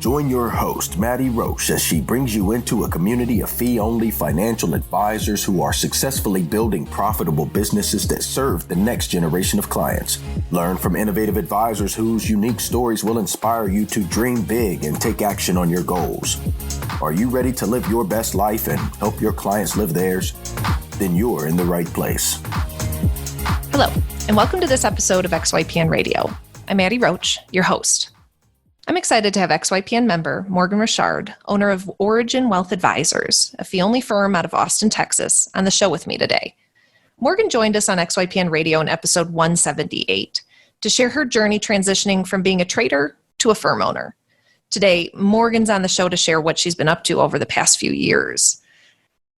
Join your host, Maddie Roche, as she brings you into a community of fee-only financial advisors who are successfully building profitable businesses that serve the next generation of clients. Learn from innovative advisors whose unique stories will inspire you to dream big and take action on your goals. Are you ready to live your best life and help your clients live theirs? Then you're in the right place. Hello, and welcome to this episode of XYPN Radio. I'm Maddie Roche, your host. I'm excited to have XYPN member Morgen Rochard, owner of Origin Wealth Advisors, a fee-only firm out of Austin, Texas, on the show with me today. Morgen joined us on XYPN Radio in episode 178 to share her journey transitioning from being a trader to a firm owner. Today, Morgan's on the show to share what she's been up to over the past few years.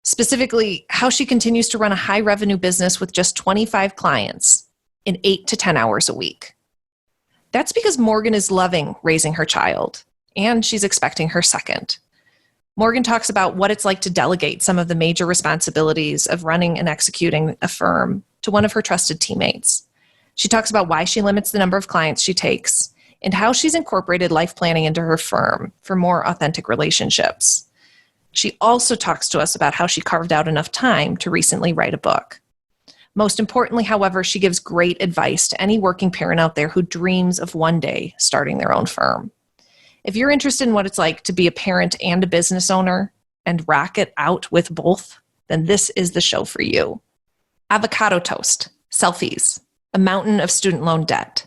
Specifically, how she continues to run a high-revenue business with just 25 clients in 8 to 10 hours a week. That's because Morgen is loving raising her child, and she's expecting her second. Morgen talks about what it's like to delegate some of the major responsibilities of running and executing a firm to one of her trusted teammates. She talks about why she limits the number of clients she takes and how she's incorporated life planning into her firm for more authentic relationships. She also talks to us about how she carved out enough time to recently write a book. Most importantly, however, she gives great advice to any working parent out there who dreams of one day starting their own firm. If you're interested in what it's like to be a parent and a business owner and rock it out with both, then this is the show for you. Avocado toast, selfies, a mountain of student loan debt.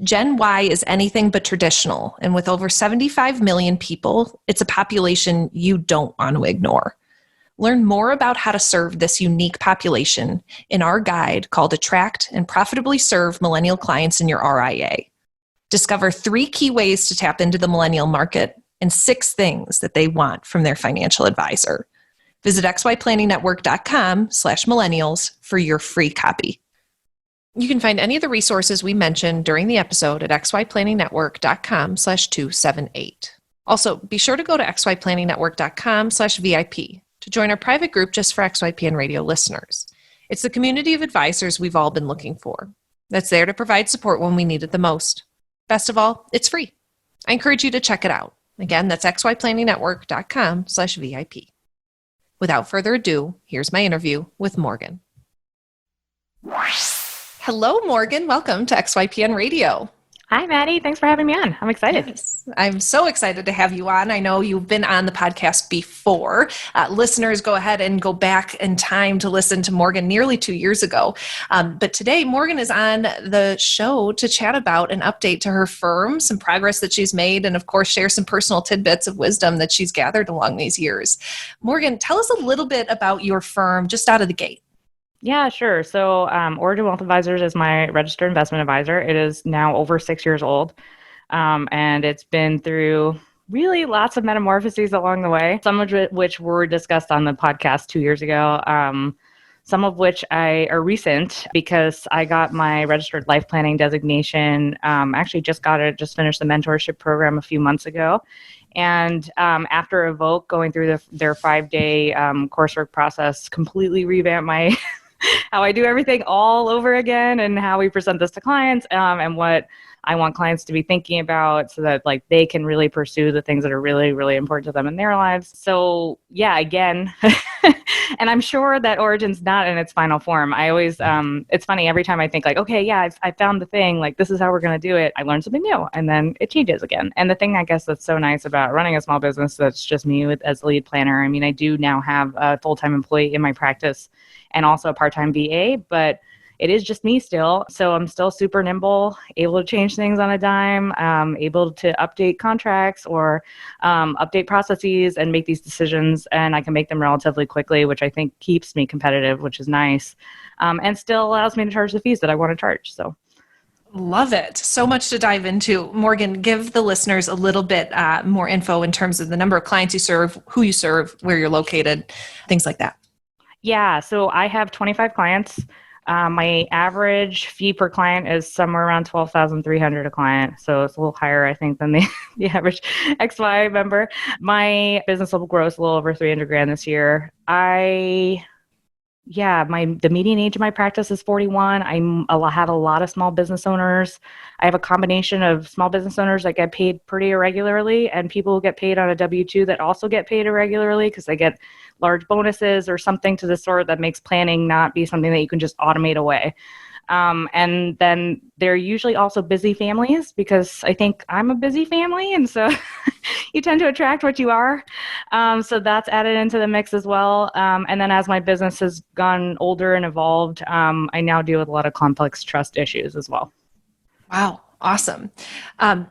Gen Y is anything but traditional, and with over 75 million people, it's a population you don't want to ignore. Learn more about how to serve this unique population in our guide called Attract and Profitably Serve Millennial Clients in Your RIA. Discover 3 key ways to tap into the millennial market and 6 things that they want from their financial advisor. Visit xyplanningnetwork.com/millennials for your free copy. You can find any of the resources we mentioned during the episode at xyplanningnetwork.com/278. Also, be sure to go to xyplanningnetwork.com/VIP to join our private group just for XYPN Radio listeners. It's the community of advisors we've all been looking for. That's there to provide support when we need it the most. Best of all, it's free. I encourage you to check it out. Again, that's xyplanningnetwork.com/VIP. Without further ado, here's my interview with Morgen. Hello, Morgen. Welcome to XYPN Radio. Hi, Maddie. Thanks for having me on. I'm excited. Yes, I'm so excited to have you on. I know you've been on the podcast before. Listeners, go ahead and go back in time to listen to Morgen nearly 2 years ago. But today, Morgen is on the show to chat about an update to her firm, some progress that she's made, and of course, share some personal tidbits of wisdom that she's gathered along these years. Morgen, tell us a little bit about your firm just out of the gate. Yeah, sure. So Origin Wealth Advisors is my registered investment advisor. It is now over 6 years old, and it's been through really lots of metamorphoses along the way, some of which were discussed on the podcast 2 years ago, some of which are recent because I got my registered life planning designation. Actually just finished the mentorship program a few months ago. And after Evoke, going through their 5-day coursework process, completely revamped my how I do everything all over again and how we present this to clients and what I want clients to be thinking about so that like they can really pursue the things that are really, really important to them in their lives. So yeah, again, and I'm sure that Origin's not in its final form. I always, it's funny, every time I think like, okay, yeah, I found the thing, like this is how we're going to do it. I learn something new and then it changes again. And the thing I guess that's so nice about running a small business that's just me as the lead planner. I mean, I do now have a full-time employee in my practice and also a part-time VA, but it is just me still. So I'm still super nimble, able to change things on a dime, able to update contracts or update processes and make these decisions. And I can make them relatively quickly, which I think keeps me competitive, which is nice. And still allows me to charge the fees that I want to charge. So love it. So much to dive into. Morgen, give the listeners a little bit more info in terms of the number of clients you serve, who you serve, where you're located, things like that. Yeah. So I have 25 clients. My average fee per client is somewhere around $12,300 a client. So it's a little higher, I think, than the average XY member. My business will gross a little over $300,000 this year. I the median age of my practice is 41. Have a lot of small business owners. I have a combination of small business owners that get paid pretty irregularly and people who get paid on a W-2 that also get paid irregularly because they get large bonuses or something to the sort that makes planning not be something that you can just automate away. And then they're usually also busy families because I think I'm a busy family. And so you tend to attract what you are. So that's added into the mix as well. And then as my business has gone older and evolved, I now deal with a lot of complex trust issues as well. Wow. Awesome.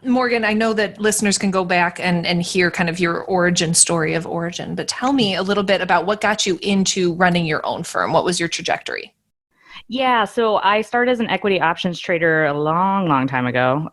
Morgan, I know that listeners can go back and hear kind of your origin story of Origin, but tell me a little bit about what got you into running your own firm. What was your trajectory? Yeah, so I started as an equity options trader a long, long time ago,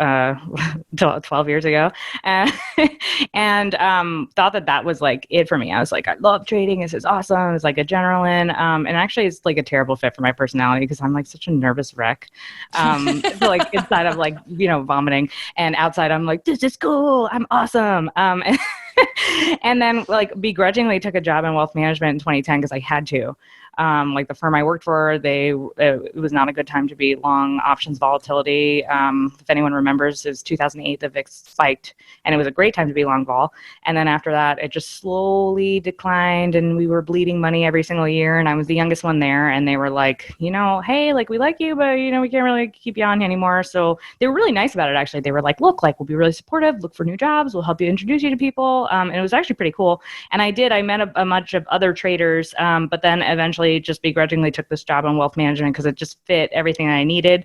12 years ago, and thought that was like it for me. I was like, I love trading. This is awesome. It's like adrenaline. And actually, it's like a terrible fit for my personality because I'm like such a nervous wreck. So like inside I'm like, vomiting, and outside I'm like, this is cool. I'm awesome. And then like begrudgingly took a job in wealth management in 2010 because I had to. Like the firm I worked for, it was not a good time to be long options volatility. If anyone remembers, it was 2008, the VIX spiked, and it was a great time to be long vol. And then after that, it just slowly declined, and we were bleeding money every single year. And I was the youngest one there, and they were like, hey, like we like you, but we can't really keep you on anymore. So they were really nice about it. Actually, they were like, look, like we'll be really supportive. Look for new jobs. We'll help you introduce you to people. And it was actually pretty cool. And I met a bunch of other traders, but then eventually just begrudgingly took this job in wealth management because it just fit everything I needed.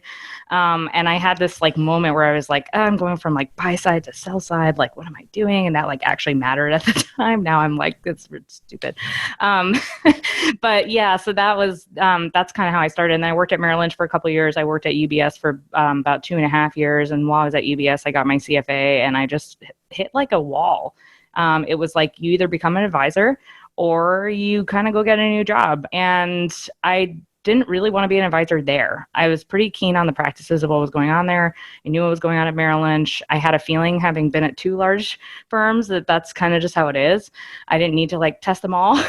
And I had this like moment where I was like, I'm going from like buy side to sell side. Like, what am I doing? And that like actually mattered at the time. Now I'm like, it's stupid. But yeah, so that's kind of how I started. And then I worked at Merrill Lynch for a couple of years. I worked at UBS for about 2.5 years. And while I was at UBS, I got my CFA and I just hit like a wall. It was like you either become an advisor or you kind of go get a new job. And I didn't really want to be an advisor there. I was pretty keen on the practices of what was going on there. I knew what was going on at Merrill Lynch. I had a feeling, having been at 2 large firms, that that's kind of just how it is. I didn't need to like test them all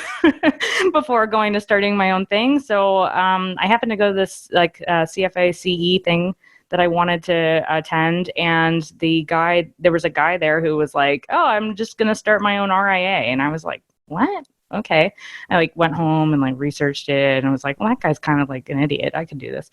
before going to starting my own thing. So I happened to go to this like CFA CE thing that I wanted to attend. And there was a guy there who was like, oh, I'm just going to start my own RIA. And I was like, what? Okay. I like went home and like researched it and I was like, well, that guy's kind of like an idiot. I could do this.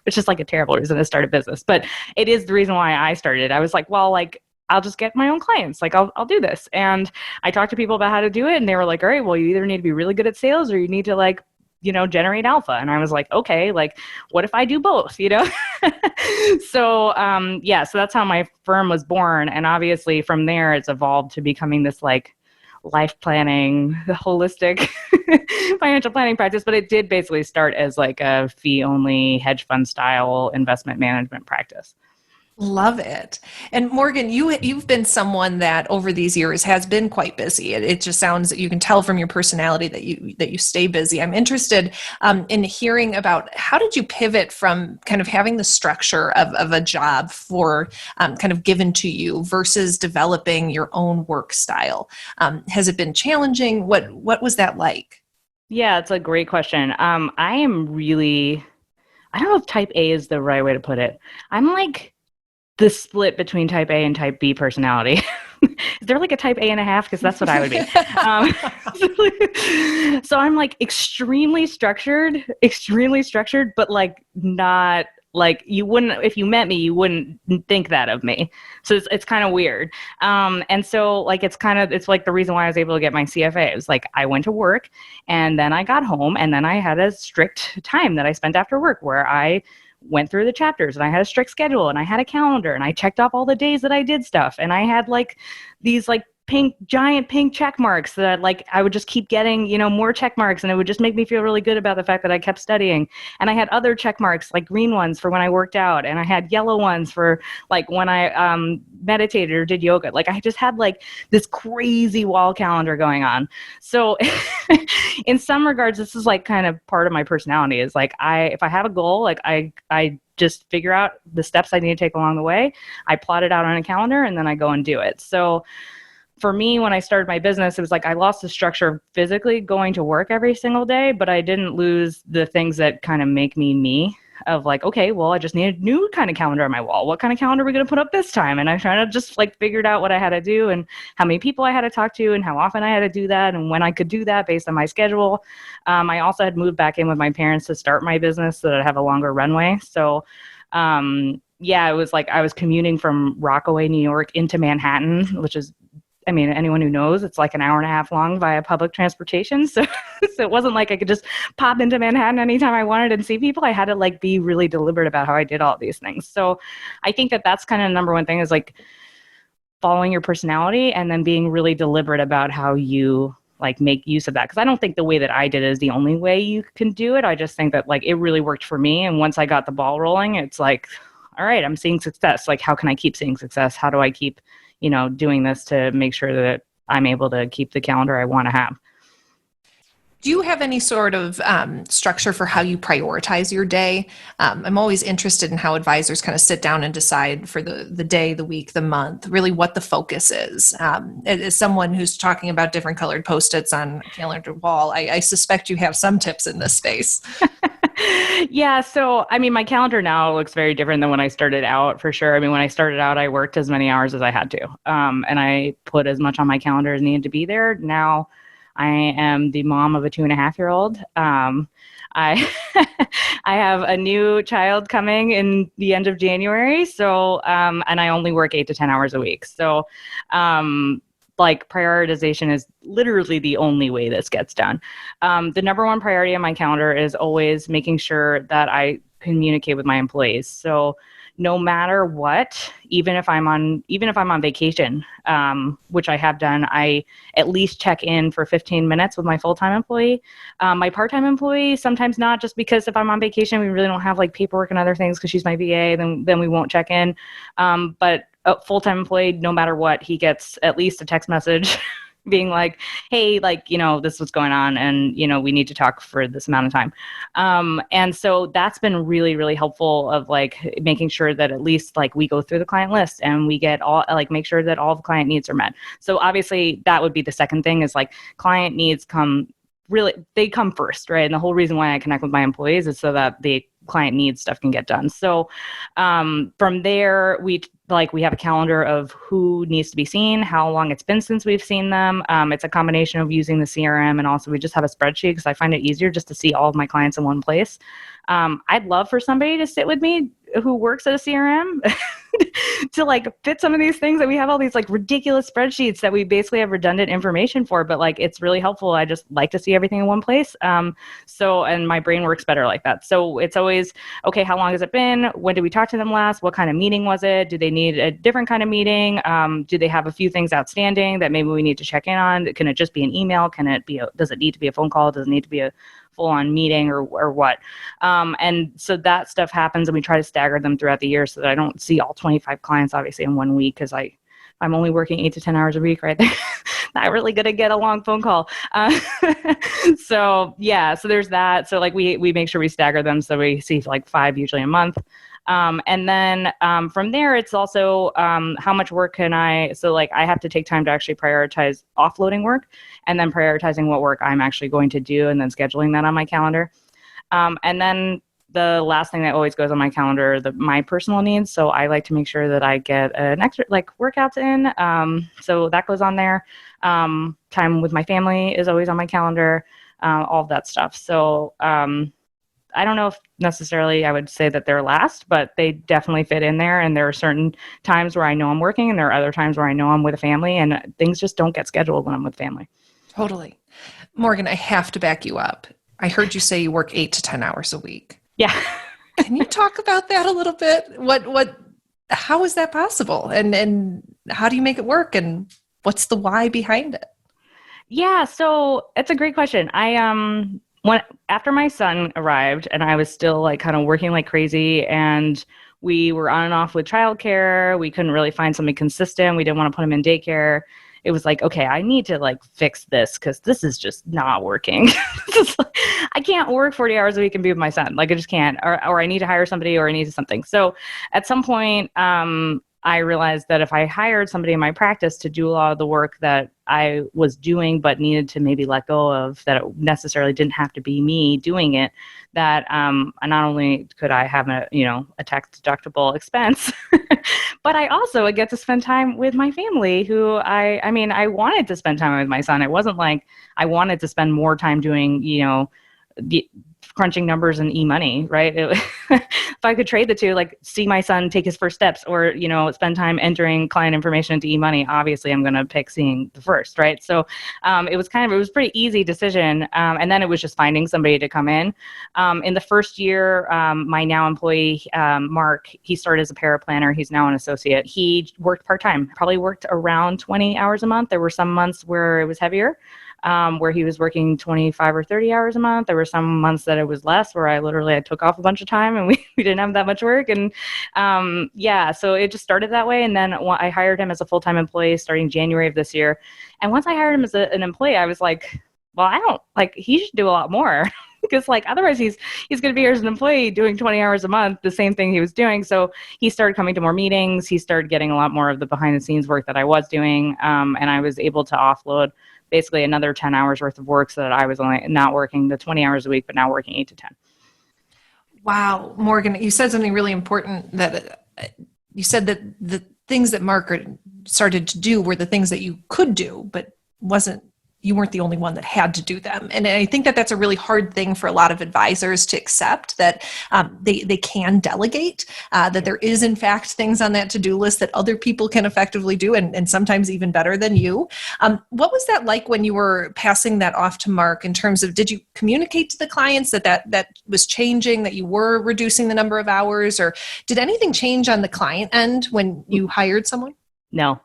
Which is like a terrible reason to start a business, but it is the reason why I started. I was like, well, like, I'll just get my own clients. Like I'll do this. And I talked to people about how to do it. And they were like, all right, well, you either need to be really good at sales or you need to like, generate alpha. And I was like, okay, like what if I do both, So, so that's how my firm was born. And obviously from there, it's evolved to becoming this like life planning, the holistic financial planning practice. But it did basically start as like a fee only hedge fund style investment management practice. Love it. And Morgan, you've been someone that over these years has been quite busy. It just sounds that you can tell from your personality that you stay busy. I'm interested in hearing about how did you pivot from kind of having the structure of a job for kind of given to you versus developing your own work style. Has it been challenging? What was that like? Yeah, it's a great question. I don't know if type A is the right way to put it. I'm like the split between type A and type B personality. Is there like a type A and a half? Because that's what I would be. So I'm like extremely structured, but like not like you wouldn't, if you met me, you wouldn't think that of me. So it's kind of weird. And so like, it's like the reason why I was able to get my CFA. It was like, I went to work and then I got home and then I had a strict time that I spent after work where I went through the chapters and I had a strict schedule and I had a calendar and I checked off all the days that I did stuff. And I had like these like giant pink check marks that like I would just keep getting, more check marks, and it would just make me feel really good about the fact that I kept studying. And I had other check marks, like green ones for when I worked out, and I had yellow ones for like when I meditated or did yoga. Like I just had like this crazy wall calendar going on. So in some regards, this is like kind of part of my personality is like if I have a goal, like I just figure out the steps I need to take along the way. I plot it out on a calendar and then I go and do it. So for me, when I started my business, it was like I lost the structure of physically going to work every single day, but I didn't lose the things that kind of make me of like, okay, well, I just need a new kind of calendar on my wall. What kind of calendar are we going to put up this time? And I kind of just like figured out what I had to do and how many people I had to talk to and how often I had to do that and when I could do that based on my schedule. I also had moved back in with my parents to start my business so that I'd have a longer runway. So, yeah, it was like I was commuting from Rockaway, New York into Manhattan, which is, I mean, anyone who knows, it's like an hour and a half long via public transportation. So, so it wasn't like I could just pop into Manhattan anytime I wanted and see people. I had to like be really deliberate about how I did all these things. So I think that that's kind of the number one thing is like following your personality and then being really deliberate about how you like make use of that. Because I don't think the way that I did it is the only way you can do it. I just think that like it really worked for me. And once I got the ball rolling, it's like, all right, I'm seeing success. Like, how can I keep seeing success? How do I keep doing this to make sure that I'm able to keep the calendar I want to have? Do you have any sort of structure for how you prioritize your day? I'm always interested in how advisors kind of sit down and decide for the day, the week, the month, really what the focus is. As someone who's talking about different colored Post-its on a calendar wall, I suspect you have some tips in this space. Yeah. So, I mean, my calendar now looks very different than when I started out, for sure. I mean, when I started out, I worked as many hours as I had to. And I put as much on my calendar as needed to be there. Now I am the mom of a 2.5-year-old. I I have a new child coming in the end of January. So, and I only work 8 to 10 hours a week. So, like prioritization is literally the only way this gets done. The number one priority on my calendar is always making sure that I communicate with my employees. So no matter what, even if I'm on vacation, which I have done, I at least check in for 15 minutes with my full-time employee. My part-time employee, sometimes not, just because if I'm on vacation, we really don't have like paperwork and other things because she's my VA, then we won't check in. But a full-time employee, no matter what, he gets at least a text message being like, hey, like, this is what's going on and, we need to talk for this amount of time. And so that's been really, really helpful of like making sure that at least like we go through the client list and we get all, like make sure that all the client needs are met. So obviously that would be the second thing is like client needs they come first, right? And the whole reason why I connect with my employees is so that the client needs stuff can get done. So from there, we have a calendar of who needs to be seen, how long it's been since we've seen them. It's a combination of using the CRM and also we just have a spreadsheet because I find it easier just to see all of my clients in one place. I'd love for somebody to sit with me who works at a CRM to like fit some of these things that we have all these like ridiculous spreadsheets that we basically have redundant information for, but like it's really helpful. I just like to see everything in one place. And my brain works better like that. So it's always, okay, how long has it been? When did we talk to them last? What kind of meeting was it? Do they need a different kind of meeting? Do they have a few things outstanding that maybe we need to check in on? Can it just be an email? Does it need to be a phone call? Does it need to be a full-on meeting or what? And so that stuff happens and we try to stagger them throughout the year so that I don't see all 25 clients obviously in 1 week because I'm only working 8 to 10 hours a week right there. Not really going to get a long phone call. So there's that. So like we make sure we stagger them. So we see like 5 usually a month. And then from there, it's also how much work so like I have to take time to actually prioritize offloading work and then prioritizing what work I'm actually going to do and then scheduling that on my calendar. And then the last thing that always goes on my calendar, my personal needs. So I like to make sure that I get an extra like workouts in. So that goes on there. Time with my family is always on my calendar, all of that stuff. So I don't know if necessarily I would say that they're last, but they definitely fit in there. And there are certain times where I know I'm working and there are other times where I know I'm with a family and things just don't get scheduled when I'm with family. Totally. Morgan, I have to back you up. I heard you say you work 8 to 10 hours a week. Yeah. Can you talk about that a little bit? How is that possible? And how do you make it work? And what's the why behind it? Yeah. So it's a great question. After my son arrived and I was still like kind of working like crazy and we were on and off with childcare, we couldn't really find something consistent. We didn't want to put him in daycare. It was like, okay, I need to like fix this because this is just not working. I can't work 40 hours a week and be with my son. Like I just can't, or I need to hire somebody or I need something. So at some point, I realized that if I hired somebody in my practice to do a lot of the work that I was doing but needed to maybe let go of, that it necessarily didn't have to be me doing it, that not only could I have a tax deductible expense, but I also would get to spend time with my family who I wanted to spend time with my son. It wasn't like I wanted to spend more time doing, the crunching numbers and e-money, right? If I could trade the two, like see my son take his first steps or, spend time entering client information into e-money, obviously I'm going to pick seeing the first, right? So it was a pretty easy decision. And then it was just finding somebody to come in. In the first year, my now employee, Mark, he started as a paraplanner. He's now an associate. He worked part-time, probably worked around 20 hours a month. There were some months where it was heavier. Where he was working 25 or 30 hours a month. There were some months that it was less, where I took off a bunch of time and we didn't have that much work. And so it just started that way. And then I hired him as a full-time employee starting January of this year. And once I hired him as an employee, I was like, well, he should do a lot more. Because otherwise he's going to be here as an employee doing 20 hours a month, the same thing he was doing. So he started coming to more meetings. He started getting a lot more of the behind the scenes work that I was doing. And I was able to offload basically another 10 hours worth of work so that I was only not working the 20 hours a week, but now working 8 to 10. Wow. Morgan, you said something really important, that you said that the things that Mark started to do were the things that you could do, but you weren't the only one that had to do them. And I think that that's a really hard thing for a lot of advisors to accept, that they can delegate, that there is in fact things on that to-do list that other people can effectively do, and sometimes even better than you. What was that like when you were passing that off to Mark, in terms of, did you communicate to the clients that was changing, that you were reducing the number of hours, or did anything change on the client end when you hired someone? No,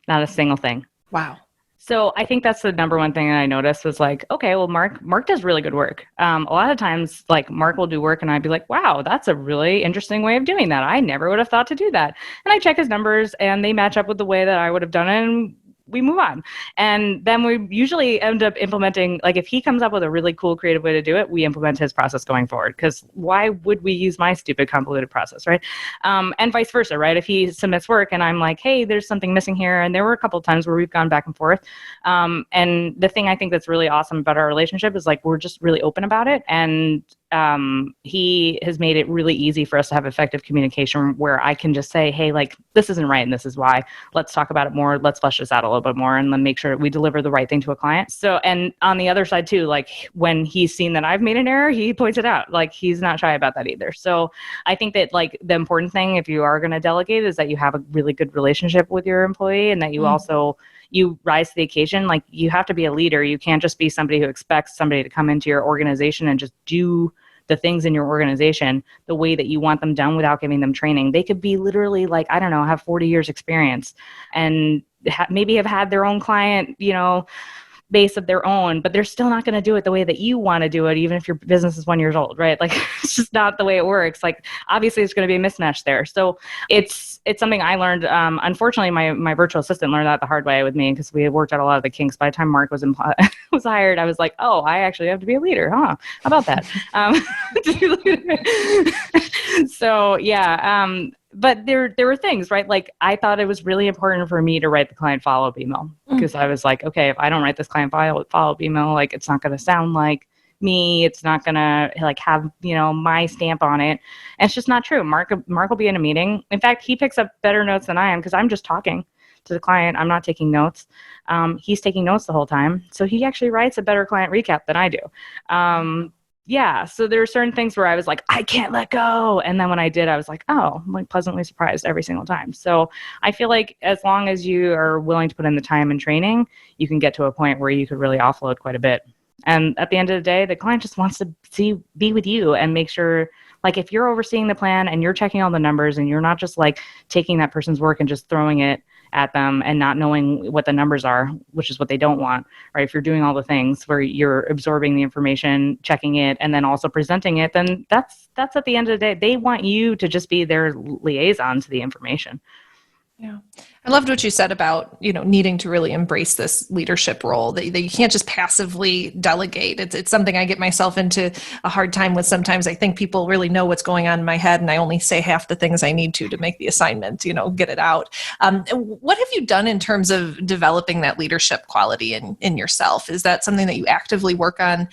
not a single thing. Wow. So I think that's the number one thing that I noticed was okay, well, Mark does really good work. A lot of times, Mark will do work and I'd be like, wow, that's a really interesting way of doing that. I never would have thought to do that. And I check his numbers and they match up with the way that I would have done it, and we move on. And then we usually end up implementing, if he comes up with a really cool, creative way to do it, we implement his process going forward. Because why would we use my stupid, convoluted process, right? And vice versa, right? If he submits work and I'm like, hey, there's something missing here. And there were a couple of times where we've gone back and forth. And the thing I think that's really awesome about our relationship is we're just really open about it. And he has made it really easy for us to have effective communication, where I can just say, hey, this isn't right and this is why. Let's talk about it more. Let's flesh this out a little bit more, and then make sure we deliver the right thing to a client. So, and on the other side too, when he's seen that I've made an error, he points it out. He's not shy about that either. So I think that the important thing, if you are going to delegate, is that you have a really good relationship with your employee, and that you also you rise to the occasion. You have to be a leader. You can't just be somebody who expects somebody to come into your organization and just do the things in your organization the way that you want them done without giving them training. They could be literally have 40 years experience and maybe have had their own client, base of their own, but they're still not going to do it the way that you want to do it, even if your business is 1 year old, right? It's just not the way it works. Obviously there's going to be a mismatch there. So it's something I learned. Unfortunately, my virtual assistant learned that the hard way with me, because we had worked out a lot of the kinks. By the time Mark was was hired, I was like, oh, I actually have to be a leader, huh? How about that? So yeah. But there were things, right? I thought it was really important for me to write the client follow-up email, because I was like, okay, if I don't write this client follow-up email, it's not going to sound like me. It's not going to have, my stamp on it. And it's just not true. Mark will be in a meeting. In fact, he picks up better notes than I am, because I'm just talking to the client. I'm not taking notes. He's taking notes the whole time. So he actually writes a better client recap than I do. Yeah, so there are certain things where I was like, I can't let go. And then when I did, I was like, oh, I'm pleasantly surprised every single time. So I feel like as long as you are willing to put in the time and training, you can get to a point where you could really offload quite a bit. And at the end of the day, the client just wants to be with you and make sure, if you're overseeing the plan and you're checking all the numbers and you're not just taking that person's work and just throwing it at them and not knowing what the numbers are, which is what they don't want, right? If you're doing all the things where you're absorbing the information, checking it, and then also presenting it, then that's at the end of the day, they want you to just be their liaison to the information. Yeah. I loved what you said about, needing to really embrace this leadership role, that you can't just passively delegate. It's something I get myself into a hard time with sometimes. I think people really know what's going on in my head, and I only say half the things I need to make the assignment, get it out. What have you done in terms of developing that leadership quality in yourself? Is that something that you actively work on,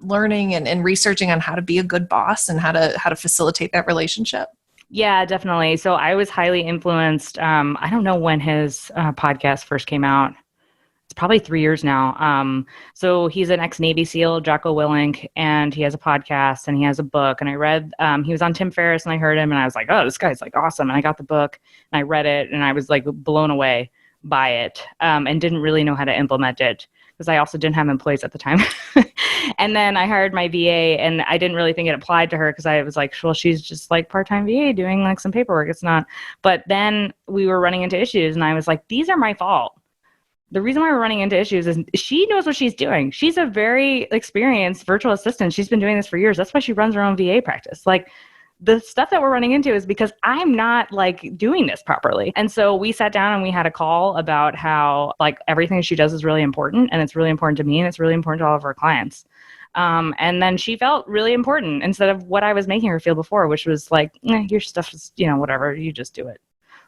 learning and researching on how to be a good boss and how to facilitate that relationship? Yeah, definitely. So I was highly influenced. I don't know when his podcast first came out. It's probably 3 years now. So he's an ex-Navy SEAL, Jocko Willink, and he has a podcast and he has a book. And I read, he was on Tim Ferriss and I heard him and I was like, oh, this guy's like awesome. And I got the book and I read it and I was like blown away by it, and didn't really know how to implement it because I also didn't have employees at the time. And then I hired my VA and I didn't really think it applied to her because I was like, well, she's just like part-time VA doing like some paperwork. It's not. But then we were running into issues and I was like, these are my fault. The reason why we're running into issues is she knows what she's doing. She's a very experienced virtual assistant. She's been doing this for years. That's why she runs her own VA practice. Like, the stuff that we're running into is because I'm not like doing this properly. And so we sat down and we had a call about how like everything she does is really important and it's really important to me and it's really important to all of our clients. And then she felt really important instead of what I was making her feel before, which was like, your stuff is, whatever, you just do it.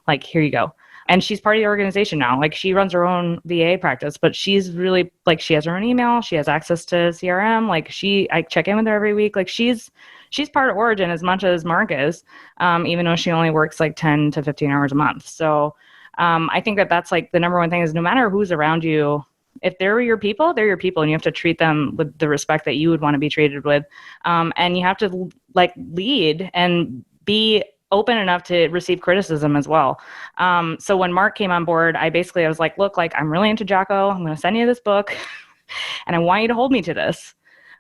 Like, here you go. And she's part of the organization now. Like, she runs her own VA practice, but she's really like, she has her own email. She has access to CRM. Like, I check in with her every week. Like, she's part of Origin as much as Mark is, even though she only works like 10 to 15 hours a month. So I think that's like the number one thing is no matter who's around you, if they're your people, they're your people, and you have to treat them with the respect that you would want to be treated with. And you have to like lead and be open enough to receive criticism as well. So when Mark came on board, I was like, look, like I'm really into Jocko. I'm going to send you this book and I want you to hold me to this.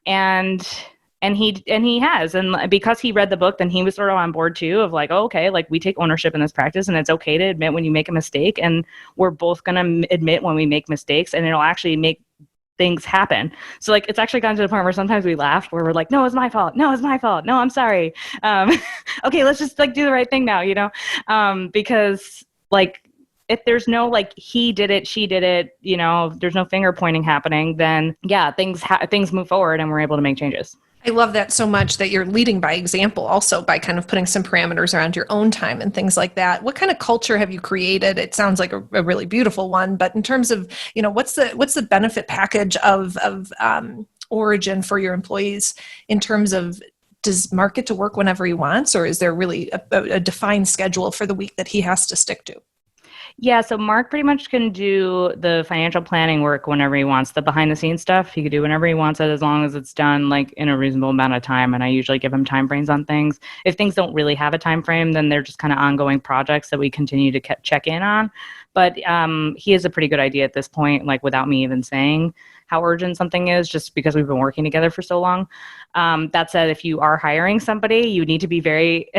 And he has, and because he read the book, then he was sort of on board too of like, oh, okay, like we take ownership in this practice and it's okay to admit when you make a mistake. And we're both going to admit when we make mistakes and it'll actually make things happen. So like, it's actually gotten to the point where sometimes we laugh where we're like, no, it's my fault. No, it's my fault. No, I'm sorry. Okay, let's just like do the right thing now, because like, if there's no like he did it, she did it, there's no finger pointing happening, then yeah, things move forward and we're able to make changes. I love that so much that you're leading by example also by kind of putting some parameters around your own time and things like that. What kind of culture have you created? It sounds like a really beautiful one, but in terms of, what's the benefit package of Origin for your employees in terms of, does Mark get to work whenever he wants, or is there really a defined schedule for the week that he has to stick to? Yeah, so Mark pretty much can do the financial planning work whenever he wants. The behind the scenes stuff, he can do whenever he wants it as long as it's done like in a reasonable amount of time. And I usually give him time frames on things. If things don't really have a time frame, then they're just kind of ongoing projects that we continue to check in on. But he has a pretty good idea at this point, like without me even saying how urgent something is, just because we've been working together for so long. That said, if you are hiring somebody, you need to be very,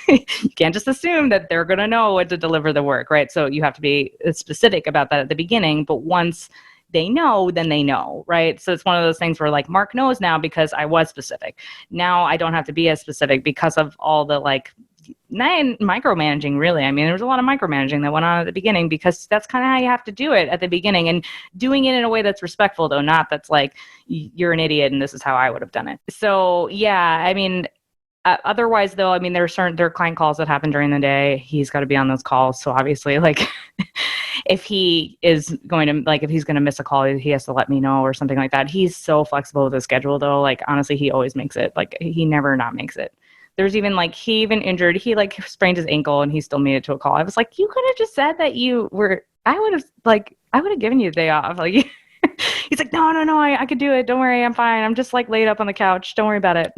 you can't just assume that they're going to know what to deliver the work, right? So you have to be specific about that at the beginning, but once they know, then they know, right? So it's one of those things where like Mark knows now because I was specific. Now I don't have to be as specific because of all the like, not micromanaging really. I mean, there was a lot of micromanaging that went on at the beginning because that's kind of how you have to do it at the beginning, and doing it in a way that's respectful though, not that's like, you're an idiot and this is how I would have done it. So yeah, I mean, otherwise though, I mean, there are client calls that happen during the day. He's got to be on those calls. So obviously like if he's going to miss a call, he has to let me know or something like that. He's so flexible with his schedule though. Like honestly, he always makes it. Like he never not makes it. There's even like, he like sprained his ankle and he still made it to a call. I was like, you could have just said that I would have given you the day off. Like, he's like, no, I could do it. Don't worry. I'm fine. I'm just like laid up on the couch. Don't worry about it.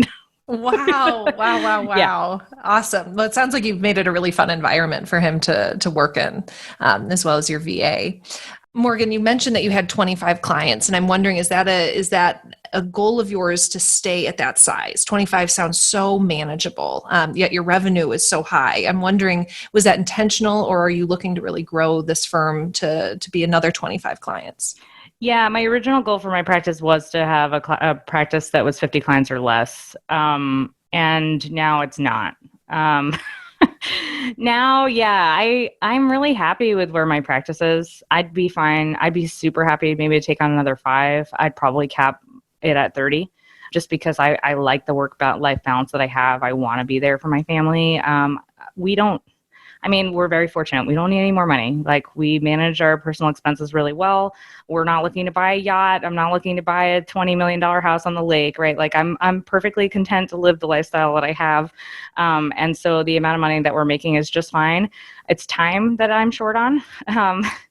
Wow. Yeah. Awesome. Well, it sounds like you've made it a really fun environment for him to work in, as well as your VA. Morgan, you mentioned that you had 25 clients, and I'm wondering, is that a goal of yours to stay at that size? 25 sounds so manageable, yet your revenue is so high. I'm wondering, was that intentional, or are you looking to really grow this firm to be another 25 clients? Yeah, my original goal for my practice was to have a practice that was 50 clients or less, and now it's not. Now, yeah, I'm really happy with where my practice is. I'd be fine. I'd be super happy maybe to take on another 5. I'd probably cap it at 30 just because I like the life balance that I have. I want to be there for my family. We don't we're very fortunate. We don't need any more money. Like, we manage our personal expenses really well. We're not looking to buy a yacht. I'm not looking to buy a $20 million house on the lake, right? Like, I'm perfectly content to live the lifestyle that I have. And so the amount of money that we're making is just fine. It's time that I'm short on,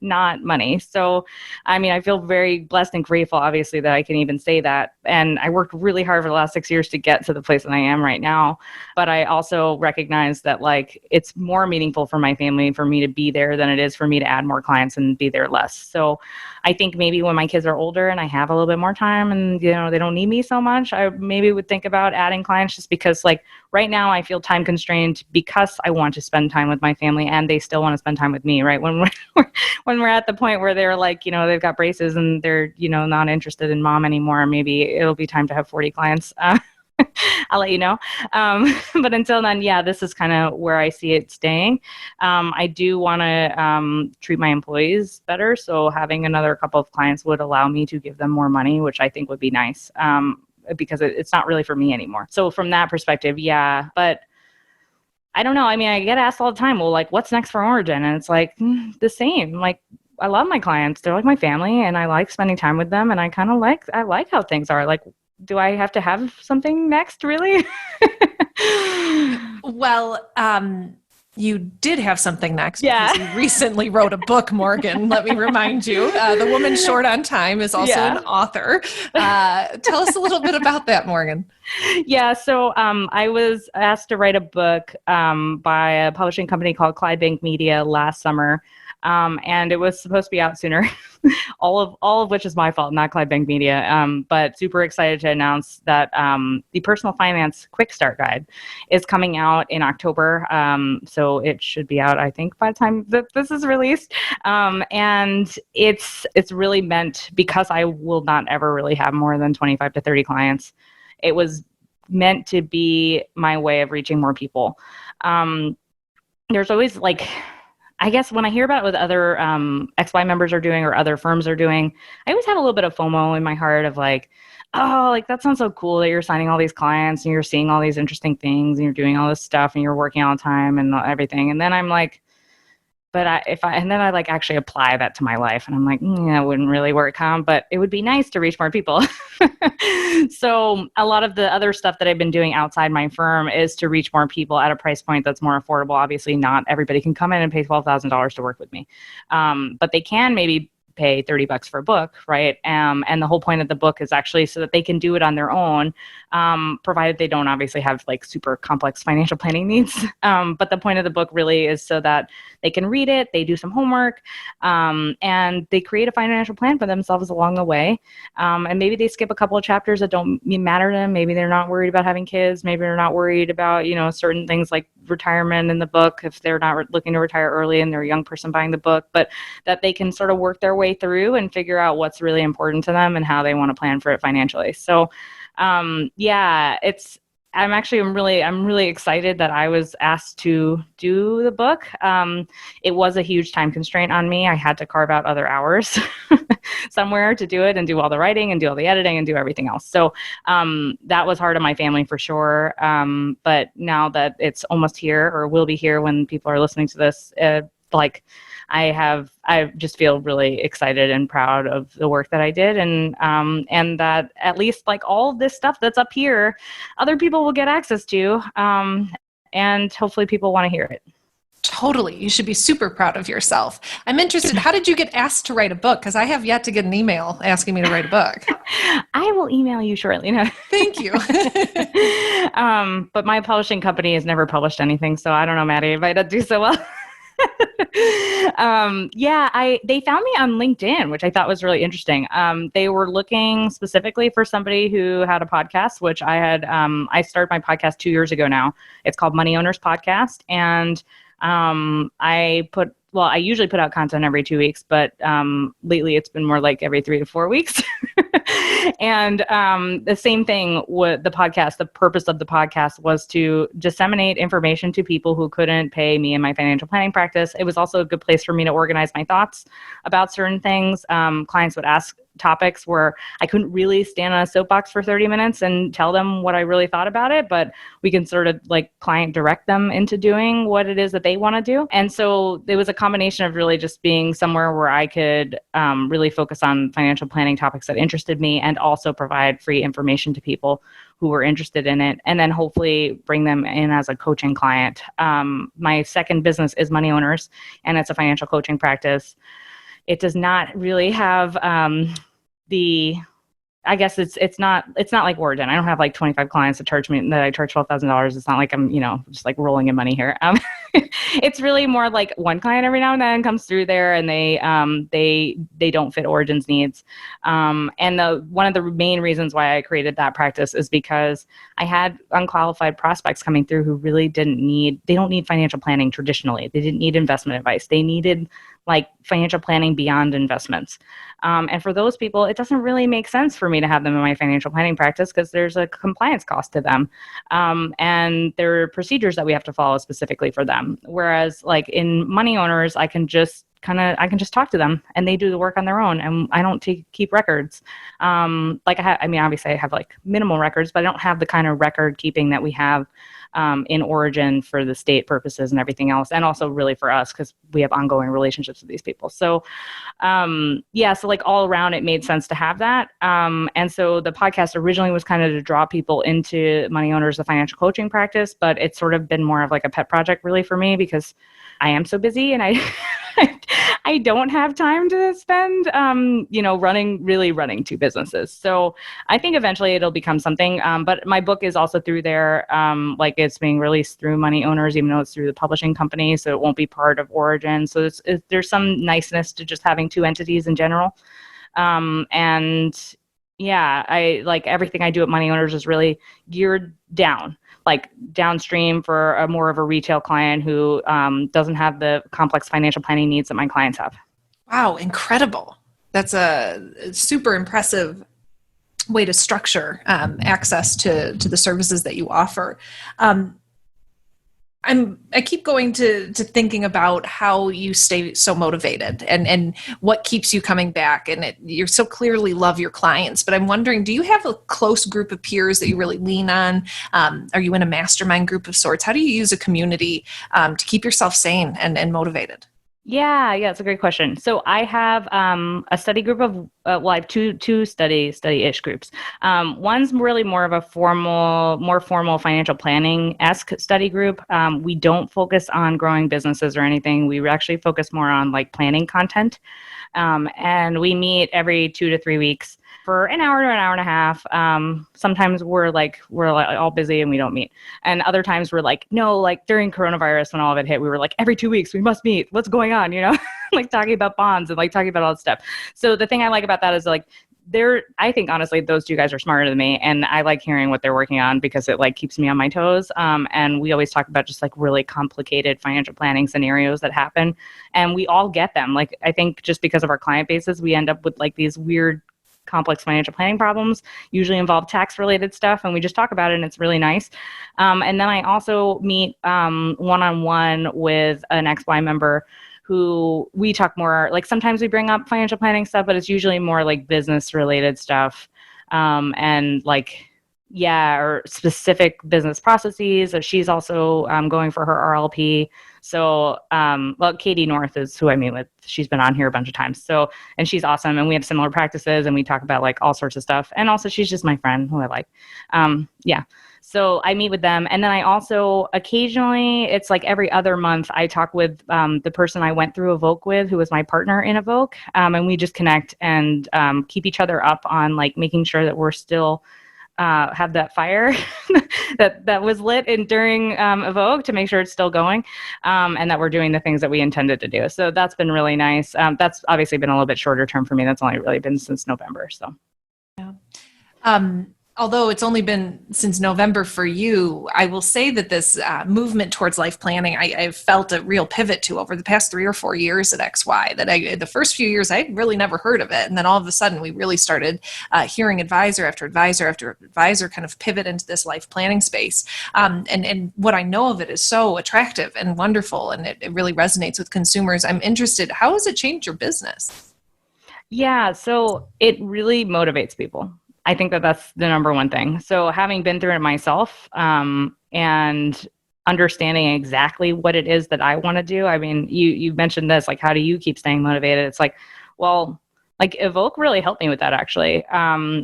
not money. So, I feel very blessed and grateful, obviously, that I can even say that. And I worked really hard for the last 6 years to get to the place that I am right now. But I also recognize that, like, it's more meaningful for my family for me to be there than it is for me to add more clients and be there less. So I think maybe when my kids are older and I have a little bit more time and, they don't need me so much, I maybe would think about adding clients, just because, like, right now I feel time constrained because I want to spend time with my family and they still want to spend time with me, right? When we're at the point where they're like, they've got braces and they're, not interested in mom anymore, maybe it'll be time to have 40 clients. I'll let you know. But until then, yeah, this is kind of where I see it staying. I do want to treat my employees better. So having another couple of clients would allow me to give them more money, which I think would be nice, because it's not really for me anymore. So from that perspective, yeah. But I don't know. I get asked all the time, well, like, what's next for Origin? And it's like, the same. Like, I love my clients. They're like my family and I like spending time with them. And I like how things are. Like, do I have to have something next, really? Well, you did have something next, Yeah. because you recently wrote a book, Morgan. Let me remind you. The Woman Short on Time is also an author. Tell us a little bit about that, Morgan. Yeah, so I was asked to write a book by a publishing company called Clydebank Media last summer. And it was supposed to be out sooner. all of which is my fault, not Clydebank Media. But super excited to announce that the Personal Finance Quick Start Guide is coming out in October. So it should be out, I think, by the time that this is released. And it's really meant, because I will not ever really have more than 25 to 30 clients. It was meant to be my way of reaching more people. There's always, like, I guess when I hear about what other XY members are doing or other firms are doing, I always have a little bit of FOMO in my heart of like, oh, like, that sounds so cool that you're signing all these clients and you're seeing all these interesting things and you're doing all this stuff and you're working all the time and everything. And then I'm like, but then I like actually apply that to my life and I'm like, yeah, it wouldn't really work, but it would be nice to reach more people. So a lot of the other stuff that I've been doing outside my firm is to reach more people at a price point that's more affordable. Obviously, not everybody can come in and pay $12,000 to work with me. But they can maybe pay $30 for a book, right? And the whole point of the book is actually so that they can do it on their own, provided they don't obviously have like super complex financial planning needs. But the point of the book really is so that they can read it, they do some homework, and they create a financial plan for themselves along the way. And maybe they skip a couple of chapters that don't matter to them. Maybe they're not worried about having kids. Maybe they're not worried about, certain things like retirement in the book if they're not looking to retire early and they're a young person buying the book, but that they can sort of work their way through and figure out what's really important to them and how they want to plan for it financially. So, I'm really excited that I was asked to do the book. It was a huge time constraint on me. I had to carve out other hours somewhere to do it and do all the writing and do all the editing and do everything else. So that was hard on my family for sure. But now that it's almost here or will be here when people are listening to this, I just feel really excited and proud of the work that I did, and that at least like all of this stuff that's up here, other people will get access to, and hopefully people want to hear it. Totally. You should be super proud of yourself. I'm interested. How did you get asked to write a book? Because I have yet to get an email asking me to write a book. I will email you shortly. No. Thank you. But my publishing company has never published anything, so I don't know, Maddie, if I don't do so well. They found me on LinkedIn, which I thought was really interesting. They were looking specifically for somebody who had a podcast, which I had. I started my podcast 2 years ago now. It's called Money Owners Podcast, and I put well, I usually put out content every 2 weeks, but lately it's been more like every 3 to 4 weeks. And the same thing with the podcast. The purpose of the podcast was to disseminate information to people who couldn't pay me in my financial planning practice. It was also a good place for me to organize my thoughts about certain things. Clients would ask topics where I couldn't really stand on a soapbox for 30 minutes and tell them what I really thought about it, but we can sort of like client direct them into doing what it is that they want to do. And so it was a combination of really just being somewhere where I could really focus on financial planning topics that interested me and also provide free information to people who were interested in it, and then hopefully bring them in as a coaching client. My second business is Money Owners, and it's a financial coaching practice. It does not really have I guess it's not like Origin. I don't have like 25 clients that I charge $12,000. It's not like I'm, just like rolling in money here. It's really more like one client every now and then comes through there, and they don't fit Origin's needs. And one of the main reasons why I created that practice is because I had unqualified prospects coming through who really they don't need financial planning traditionally. They didn't need investment advice. They needed like financial planning beyond investments. And for those people, it doesn't really make sense for me to have them in my financial planning practice because there's a compliance cost to them. And there are procedures that we have to follow specifically for them. Whereas like in Money Owners, I can just talk to them and they do the work on their own, and I don't keep records. Obviously I have like minimal records, but I don't have the kind of record keeping that we have in Origin for the state purposes and everything else, and also really for us because we have ongoing relationships with these people. So so like all around it made sense to have that. And so the podcast originally was kind of to draw people into Money Owners, the financial coaching practice, but it's sort of been more of like a pet project really for me because I am so busy and I don't have time to spend, running two businesses. So I think eventually it'll become something. But my book is also through there. It's being released through Money Owners, even though it's through the publishing company. So it won't be part of Origin. So there's some niceness to just having two entities in general. I like everything I do at Money Owners is really geared downstream for a more of a retail client who doesn't have the complex financial planning needs that my clients have. Wow, incredible. That's a super impressive way to structure access to the services that you offer. I keep going to thinking about how you stay so motivated and what keeps you coming back. And you so clearly love your clients, but I'm wondering, do you have a close group of peers that you really lean on? Are you in a mastermind group of sorts? How do you use a community to keep yourself sane and motivated? Yeah, it's a great question. So I have a study group of, I have two study-ish groups. One's really more of a more formal financial planning-esque study group. We don't focus on growing businesses or anything. We actually focus more on like planning content. And we meet every 2 to 3 weeks for an hour to an hour and a half. Sometimes we're all busy and we don't meet. And other times we're like, no, like during coronavirus when all of it hit, we were like, every 2 weeks we must meet. What's going on? Like talking about bonds and like talking about all that stuff. So the thing I like about that is like, I think honestly, those two guys are smarter than me, and I like hearing what they're working on because it like keeps me on my toes. And we always talk about just like really complicated financial planning scenarios that happen, and we all get them. Like I think just because of our client bases, we end up with like these weird, complex financial planning problems. Usually involve tax-related stuff, and we just talk about it, and it's really nice. And then I also meet one-on-one with an XY member who we talk more, like sometimes we bring up financial planning stuff, but it's usually more like business related stuff. And like, or specific business processes. She's also going for her RLP. So, Katie North is who I meet with. She's been on here a bunch of times. So, and she's awesome. And we have similar practices and we talk about like all sorts of stuff. And also she's just my friend who I like. So I meet with them. And then I also occasionally, it's like every other month, I talk with the person I went through Evoke with, who was my partner in Evoke. And we just connect and keep each other up on like making sure that we're still have that fire that was lit during Evoke to make sure it's still going, and that we're doing the things that we intended to do. So that's been really nice. That's obviously been a little bit shorter term for me. That's only really been since November. So. Yeah. Although it's only been since November for you, I will say that this movement towards life planning, I've felt a real pivot to over the past 3 or 4 years at XY. The first few years, I'd really never heard of it. And then all of a sudden, we really started hearing advisor after advisor after advisor kind of pivot into this life planning space. And what I know of it is so attractive and wonderful, and it really resonates with consumers. I'm interested, how has it changed your business? Yeah, so it really motivates people. I think that that's the number one thing. So having been through it myself, and understanding exactly what it is that I want to do. I mean, you mentioned this, like, how do you keep staying motivated? It's like, well, like Evoke really helped me with that, actually.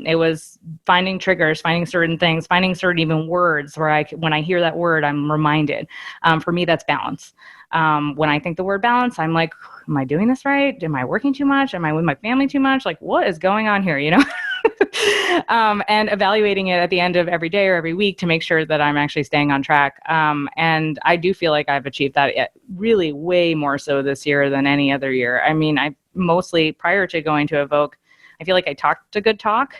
It was finding triggers, finding certain things, finding certain even words where when I hear that word, I'm reminded. For me, that's balance. When I think the word balance, I'm like, am I doing this right? Am I working too much? Am I with my family too much? Like, what is going on here, you know? And evaluating it at the end of every day or every week to make sure that I'm actually staying on track. And I do feel like I've achieved that really way more so this year than any other year. I mean, I mostly, prior to going to Evoke, I feel like I talked a good talk.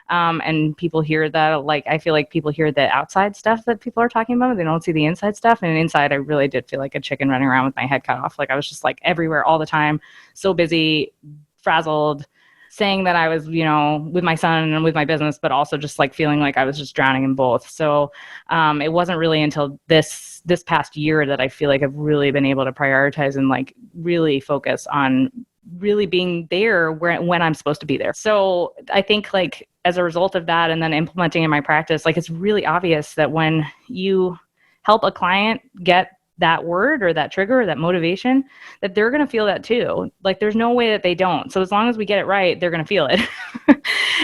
And people hear that, like, I feel like people hear the outside stuff that people are talking about. They don't see the inside stuff. And inside, I really did feel like a chicken running around with my head cut off. Like, I was just like everywhere all the time, so busy, frazzled, saying that I was, with my son and with my business, but also just like feeling like I was just drowning in both. So it wasn't really until this past year that I feel like I've really been able to prioritize and like really focus on really being there when I'm supposed to be there. So I think like as a result of that and then implementing in my practice, like it's really obvious that when you help a client get that word or that trigger or that motivation, that they're going to feel that too. Like there's no way that they don't. So as long as we get it right, they're going to feel it.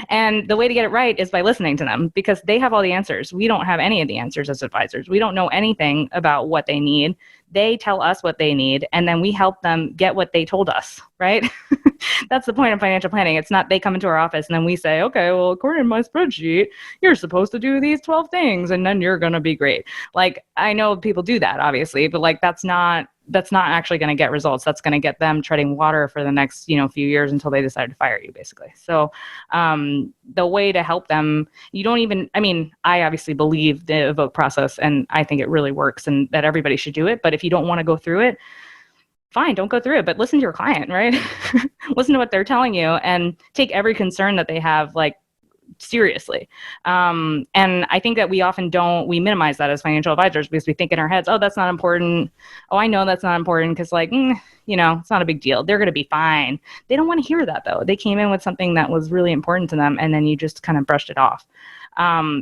And the way to get it right is by listening to them, because they have all the answers. We don't have any of the answers as advisors. We don't know anything about what they need. They tell us what they need, and then we help them get what they told us, right? That's the point of financial planning. It's not they come into our office and then we say, okay, well, according to my spreadsheet, you're supposed to do these 12 things and then you're going to be great. Like, I know people do that, obviously, but like that's not actually going to get results. That's going to get them treading water for the next, few years until they decide to fire you, basically. So the way to help them, I obviously believe the Evoke process and I think it really works and that everybody should do it. But if you don't want to go through it, fine, don't go through it, but listen to your client, right? Listen to what they're telling you and take every concern that they have, like, seriously. And I think that we minimize that as financial advisors because we think in our heads, oh, that's not important. Oh, I know that's not important because it's not a big deal. They're going to be fine. They don't want to hear that though. They came in with something that was really important to them and then you just kind of brushed it off.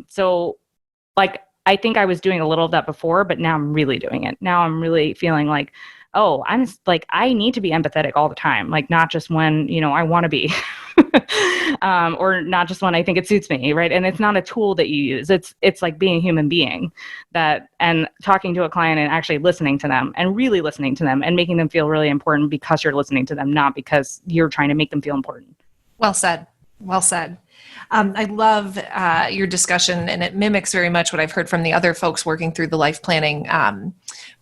So like, I think I was doing a little of that before, but now I'm really doing it. Now I'm really feeling like, oh, I'm just like, I need to be empathetic all the time. Like not just when, I want to be, or not just when I think it suits me. Right. And it's not a tool that you use. It's like being a human being and talking to a client and actually listening to them and really listening to them and making them feel really important because you're listening to them, not because you're trying to make them feel important. Well said. Well said. I love your discussion, and it mimics very much what I've heard from the other folks working through the life planning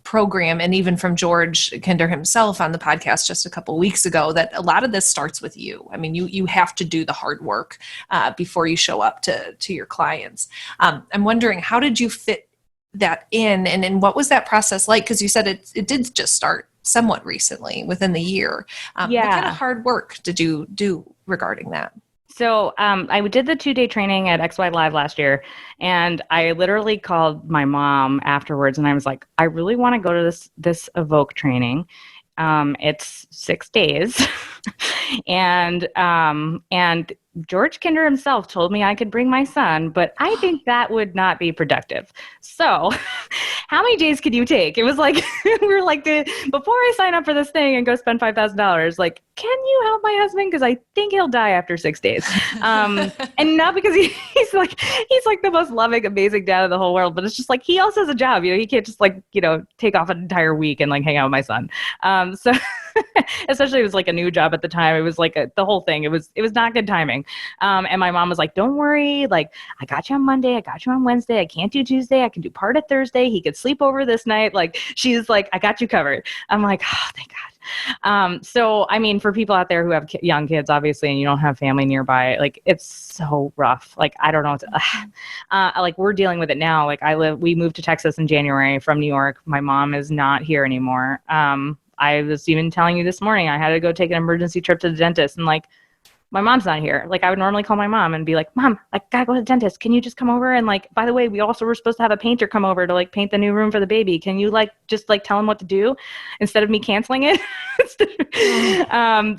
program, and even from George Kinder himself on the podcast just a couple of weeks ago, that a lot of this starts with you. I mean, you have to do the hard work before you show up to your clients. I'm wondering, how did you fit that in, and what was that process like? Because you said it did just start somewhat recently, within the year. What kind of hard work did you do regarding that? So I did the 2-day training at XY Live last year, and I literally called my mom afterwards, and I was like, I really want to go to this Evoke training. It's 6 days, and George Kinder himself told me I could bring my son, but I think that would not be productive. So how many days could you take? It was like, we were like, before I sign up for this thing and go spend $5,000, like, can you help my husband? Because I think he'll die after 6 days. And not because he's like the most loving, amazing dad in the whole world, but it's just like, he also has a job, he can't just like, take off an entire week and like hang out with my son. So especially it was like a new job at the time. It was like the whole thing. It was not good timing. And my mom was like, don't worry. Like, I got you on Monday. I got you on Wednesday. I can't do Tuesday. I can do part of Thursday. He could sleep over this night. Like, she's like, I got you covered. I'm like, oh, thank God. So, I mean, for people out there who have young kids, obviously, and you don't have family nearby, like, it's so rough. Like, I don't know what to, like, we're dealing with it now. Like, we moved to Texas in January from New York. My mom is not here anymore. I was even telling you this morning, I had to go take an emergency trip to the dentist, and like, my mom's not here. Like, I would normally call my mom and be like, Mom, I gotta go to the dentist. Can you just come over? And like, by the way, we also were supposed to have a painter come over to like paint the new room for the baby. Can you like, just like tell him what to do instead of me canceling it?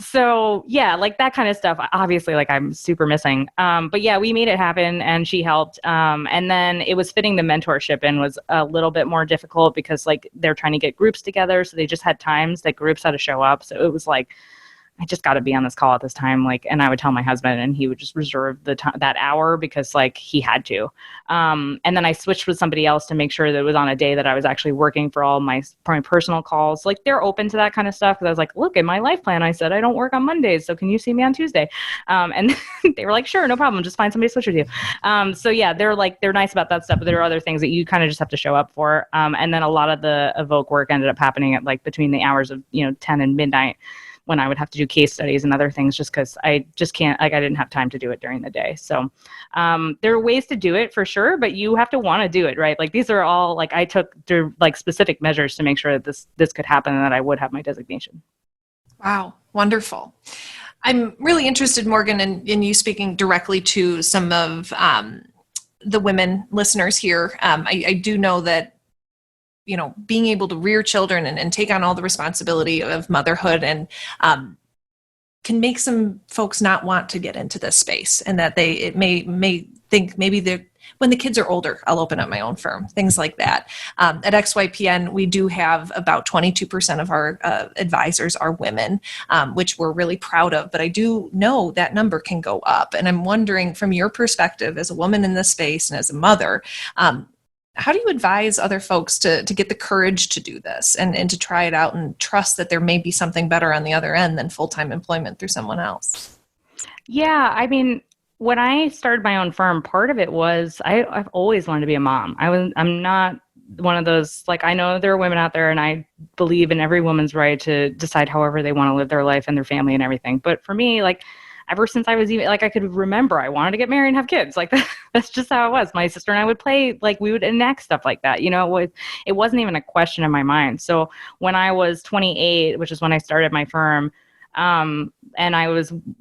So yeah, like that kind of stuff. Obviously, like I'm super missing. But yeah, we made it happen and she helped. And then it was fitting the mentorship in was a little bit more difficult because like they're trying to get groups together. So they just had times that groups had to show up. So it was like, I just got to be on this call at this time. Like, and I would tell my husband and he would just reserve the time, that hour, because like he had to. And then I switched with somebody else to make sure that it was on a day that I was actually working for all my personal calls. Like they're open to that kind of stuff. Cause I was like, look, in my life plan, I said, I don't work on Mondays. So can you see me on Tuesday? And they were like, sure, no problem. Just find somebody to switch with you. So yeah, they're nice about that stuff, but there are other things that you kind of just have to show up for. And then a lot of the Evoke work ended up happening at like between the hours of, 10 and midnight, when I would have to do case studies and other things just because I just can't, like, I didn't have time to do it during the day. So there are ways to do it for sure, but you have to want to do it, right? Like these are all, like I took like specific measures to make sure that this could happen and that I would have my designation. Wow. Wonderful. I'm really interested, Morgan, in you speaking directly to some of the women listeners here. I do know that being able to rear children and take on all the responsibility of motherhood and can make some folks not want to get into this space, and that it may think maybe when the kids are older, I'll open up my own firm, things like that. At XYPN, we do have about 22% of our advisors are women, which we're really proud of. But I do know that number can go up. And I'm wondering, from your perspective as a woman in this space and as a mother, how do you advise other folks to get the courage to do this and to try it out and trust that there may be something better on the other end than full-time employment through someone else? Yeah, I mean, when I started my own firm, part of it was I've always wanted to be a mom. I'm not one of those, like, I know there are women out there and I believe in every woman's right to decide however they want to live their life and their family and everything. But for me, like, ever since I was even, like, I could remember I wanted to get married and have kids. Like, that's just how it was. My sister and I would play, like, we would enact stuff like that. It wasn't even a question in my mind. So when I was 28, which is when I started my firm, and I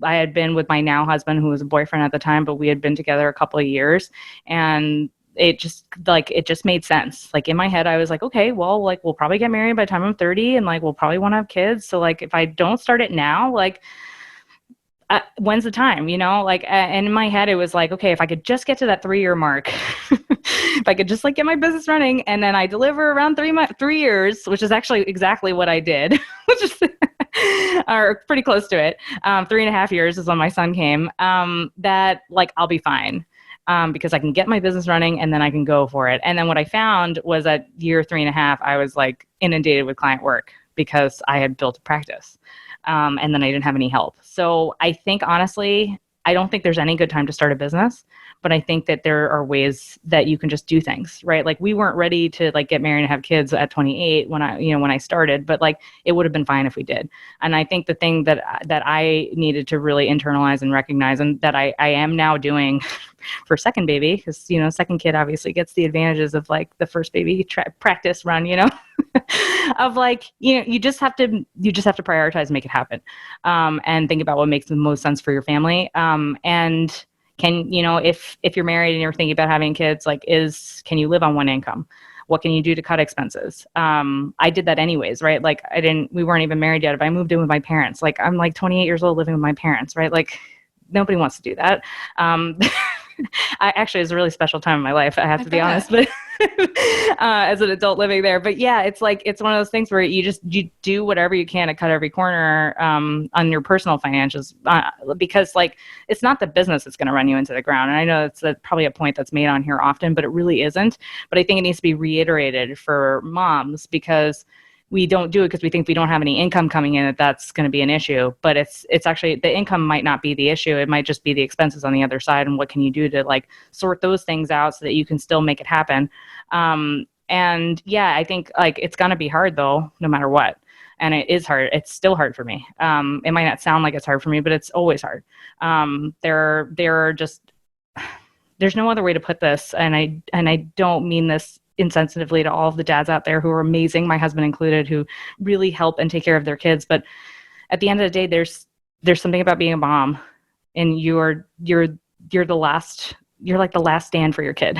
had been with my now husband, who was a boyfriend at the time, but we had been together a couple of years, and it just made sense. Like in my head, I was like, okay, well, like we'll probably get married by the time I'm 30, and like we'll probably want to have kids. So like if I don't start it now, like when's the time, and in my head, it was like, okay, if I could just get to that 3-year mark, if I could just like get my business running, and then I deliver around 3 years, which is actually exactly what I did, which is or pretty close to it. 3.5 years is when my son came, that like, I'll be fine. Because I can get my business running and then I can go for it. And then what I found was at year 3.5, I was like inundated with client work because I had built a practice. And then I didn't have any help. So I think, honestly, I don't think there's any good time to start a business, but I think that there are ways that you can just do things, right? Like we weren't ready to like get married and have kids at 28 when I started, but like it would have been fine if we did. And I think the thing that I needed to really internalize and recognize, and that I am now doing for second baby, because second kid obviously gets the advantages of like the first baby practice run, of like, you just have to prioritize and make it happen, and think about what makes the most sense for your family. And can, if you're married and you're thinking about having kids, like can you live on one income? What can you do to cut expenses? I did that anyways, right? Like we weren't even married yet. If I moved in with my parents, like I'm like 28 years old living with my parents, right? Like nobody wants to do that. It was a really special time in my life, I have to be honest, but as an adult living there. But yeah, it's like, it's one of those things where you do whatever you can to cut every corner on your personal financials, because like, it's not the business that's going to run you into the ground. And I know that's probably a point that's made on here often, but it really isn't. But I think it needs to be reiterated for moms, because we don't do it because we think we don't have any income coming in, that's going to be an issue. But it's actually, the income might not be the issue. It might just be the expenses on the other side. And what can you do to like sort those things out so that you can still make it happen? And yeah, I think like it's going to be hard though, no matter what. And it is hard. It's still hard for me. It might not sound like it's hard for me, but it's always hard. There are just, there's no other way to put this. And I don't mean this insensitively to all of the dads out there who are amazing, my husband included, who really help and take care of their kids. But at the end of the day, there's something about being a mom, and you're the last, you're like the last stand for your kid.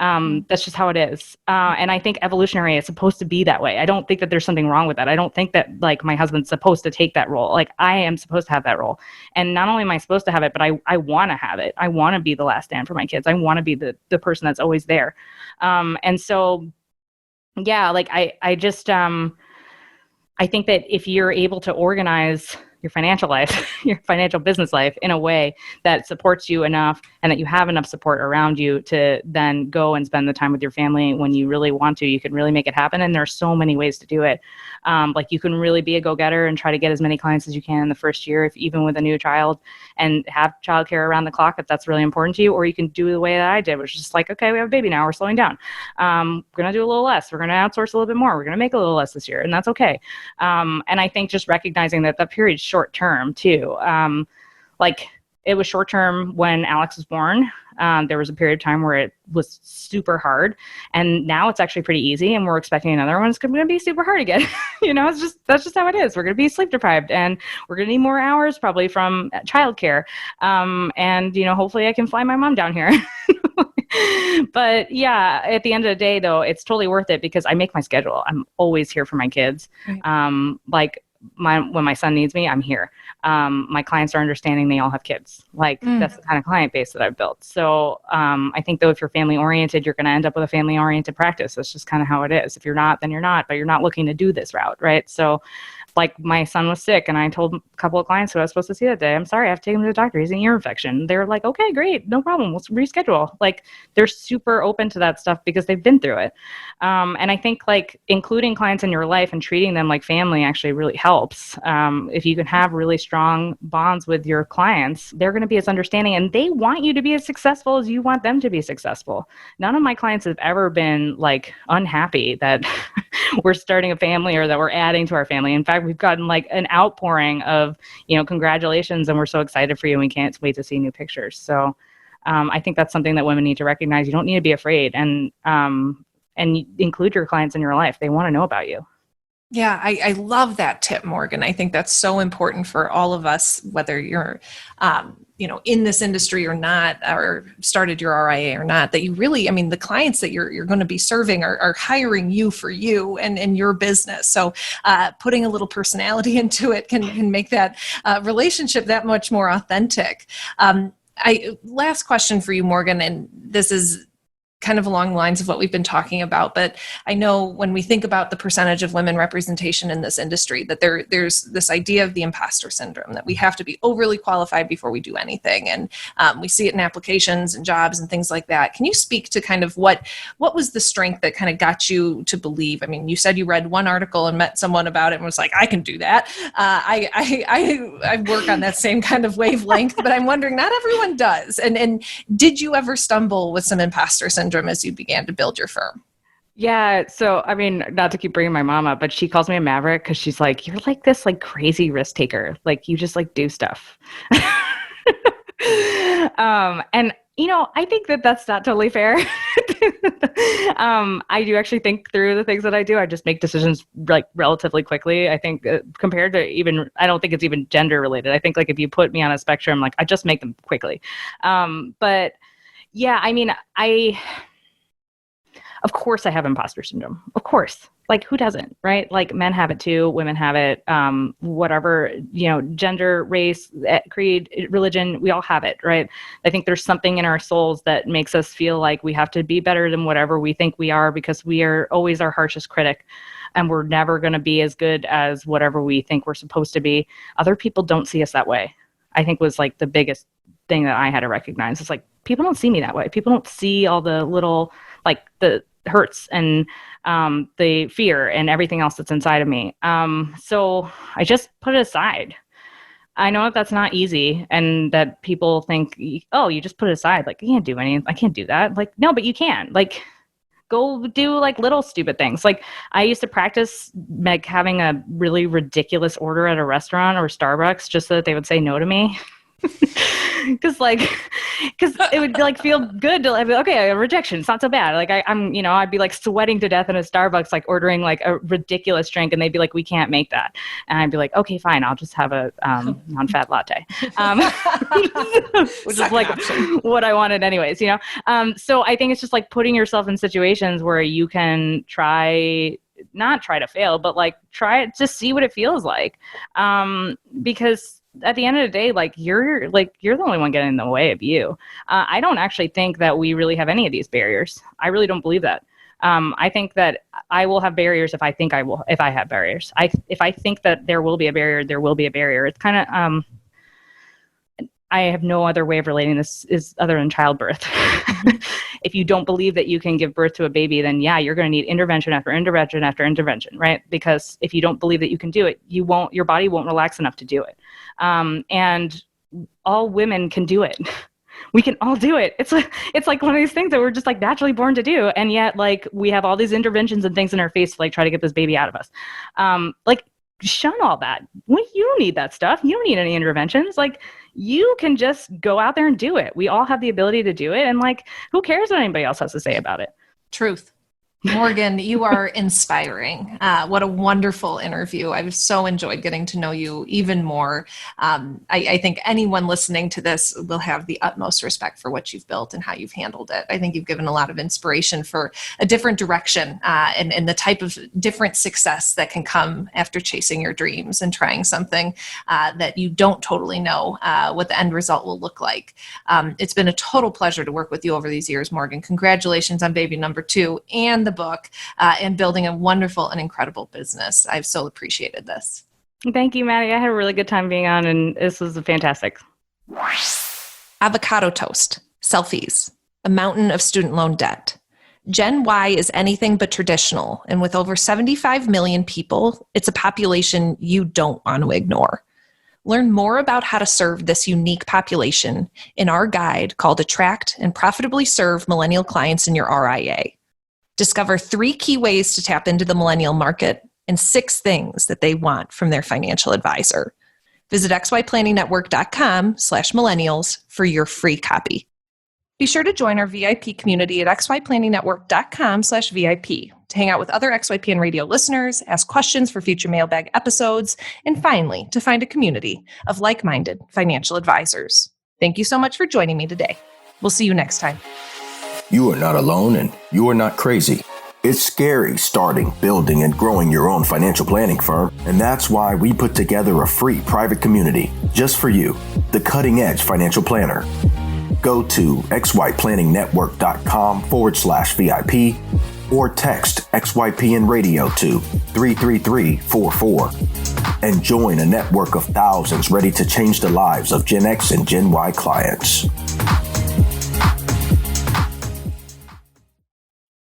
That's just how it is. And I think evolutionary is supposed to be that way. I don't think that there's something wrong with that. I don't think that like my husband's supposed to take that role. Like I am supposed to have that role. And not only am I supposed to have it, but I want to have it. I want to be the last stand for my kids. I want to be the person that's always there. And so, yeah, like I just, I think that if you're able to organize your financial life, your financial business life in a way that supports you enough and that you have enough support around you to then go and spend the time with your family when you really want to, you can really make it happen. And there are so many ways to do it. Like you can really be a go-getter and try to get as many clients as you can in the first year, if even with a new child, and have childcare around the clock if that's really important to you. Or you can do the way that I did, which is just like, okay, we have a baby now, we're slowing down. We're going to do a little less. We're going to outsource a little bit more. We're going to make a little less this year, and that's okay. And I think just recognizing that period short term too. Like it was short term when Alex was born. There was a period of time where it was super hard, and now it's actually pretty easy, and we're expecting another one. It's going to be super hard again. That's just how it is. We're going to be sleep deprived, and we're going to need more hours probably from childcare. And hopefully I can fly my mom down here. But yeah, at the end of the day though, it's totally worth it because I make my schedule. I'm always here for my kids. Right. When my son needs me, I'm here. My clients are understanding they all have kids. That's the kind of client base that I've built. So I think though, if you're family oriented, you're going to end up with a family oriented practice. That's just kind of how it is. If you're not, then you're not, but you're not looking to do this route. Right. So like my son was sick and I told a couple of clients who I was supposed to see that day, I'm sorry, I have to take him to the doctor. He's an ear infection. They were like, okay, great. No problem. We'll reschedule. Like they're super open to that stuff because they've been through it. And I think like including clients in your life and treating them like family actually really helps. If you can have really strong bonds with your clients, they're going to be as understanding, and they want you to be as successful as you want them to be successful. None of my clients have ever been like unhappy that we're starting a family or that we're adding to our family. In fact, we've gotten like an outpouring of, congratulations, and we're so excited for you and we can't wait to see new pictures. So I think that's something that women need to recognize. You don't need to be afraid, and include your clients in your life. They want to know about you. Yeah, I love that tip, Morgan. I think that's so important for all of us, whether you're, in this industry or not, or started your RIA or not, that you really, the clients that you're going to be serving are hiring you for you and your business. So putting a little personality into it can make that relationship that much more authentic. Last question for you, Morgan, and this is kind of along the lines of what we've been talking about, but I know when we think about the percentage of women representation in this industry, that there's this idea of the imposter syndrome, that we have to be overly qualified before we do anything. And we see it in applications and jobs and things like that. Can you speak to kind of what was the strength that kind of got you to believe? You said you read one article and met someone about it and was like, I can do that. I work on that same kind of wavelength, but I'm wondering, not everyone does. And did you ever stumble with some imposter syndrome as you began to build your firm? Yeah. So, not to keep bringing my mom up, but she calls me a maverick because she's like, you're like this like crazy risk taker. Like you just like do stuff. And I think that that's not totally fair. I do actually think through the things that I do. I just make decisions like relatively quickly. I think compared to I don't think it's even gender related. I think like if you put me on a spectrum, like I just make them quickly. But yeah, of course I have imposter syndrome. Of course. Like who doesn't, right? Like men have it too, women have it, whatever, gender, race, creed, religion, we all have it, right? I think there's something in our souls that makes us feel like we have to be better than whatever we think we are, because we are always our harshest critic, and we're never going to be as good as whatever we think we're supposed to be. Other people don't see us that way, I think was like the biggest thing that I had to recognize. It's like, people don't see me that way. People don't see all the little, like the hurts and the fear and everything else that's inside of me. So I just put it aside. I know that that's not easy, and that people think, oh, you just put it aside. Like, you can't do anything. I can't do that. Like, no, but you can. Like, go do like little stupid things. Like, I used to practice like having a really ridiculous order at a restaurant or Starbucks just so that they would say no to me. Because it would like feel good to like, okay, a rejection, it's not so bad. Like I'd be like sweating to death in a Starbucks, like ordering like a ridiculous drink, and they'd be like, we can't make that, and I'd be like, okay, fine, I'll just have a non-fat latte, which is like what I wanted anyways, so I think it's just like putting yourself in situations where you can not try to fail, but like try it, just see what it feels like, because at the end of the day, like you're the only one getting in the way of you. I don't actually think that we really have any of these barriers. I really don't believe that. I think that I will have barriers if I think I will, if I have barriers. If I think that there will be a barrier, there will be a barrier. It's kind of, I have no other way of relating this is other than childbirth. If you don't believe that you can give birth to a baby, then yeah, you're going to need intervention after intervention after intervention, right? Because if you don't believe that you can do it, your body won't relax enough to do it. And all women can do it. We can all do it. It's like one of these things that we're just like naturally born to do. And yet like we have all these interventions and things in our face to like try to get this baby out of us. Like shun all that. You don't need that stuff. You don't need any interventions. Like you can just go out there and do it. We all have the ability to do it. And like, who cares what anybody else has to say about it? Truth. Morgan, you are inspiring. What a wonderful interview. I've so enjoyed getting to know you even more. I think anyone listening to this will have the utmost respect for what you've built and how you've handled it. I think you've given a lot of inspiration for a different direction and the type of different success that can come after chasing your dreams and trying something that you don't totally know what the end result will look like. It's been a total pleasure to work with you over these years, Morgan. Congratulations on baby number 2 and the book and building a wonderful and incredible business. I've so appreciated this. Thank you, Maddie. I had a really good time being on, and this was fantastic. Avocado toast, selfies, a mountain of student loan debt. Gen Y is anything but traditional, and with over 75 million people, it's a population you don't want to ignore. Learn more about how to serve this unique population in our guide called Attract and Profitably Serve Millennial Clients in Your RIA. Discover 3 key ways to tap into the millennial market and 6 things that they want from their financial advisor. Visit xyplanningnetwork.com/millennials for your free copy. Be sure to join our VIP community at xyplanningnetwork.com/VIP to hang out with other XYPN radio listeners, ask questions for future mailbag episodes, and finally, to find a community of like-minded financial advisors. Thank you so much for joining me today. We'll see you next time. You are not alone and you are not crazy. It's scary starting, building, and growing your own financial planning firm, and that's why we put together a free private community just for you, the Cutting Edge Financial Planner. Go to xyplanningnetwork.com/VIP or text XYPN Radio to 33344 and join a network of thousands ready to change the lives of Gen X and Gen Y clients.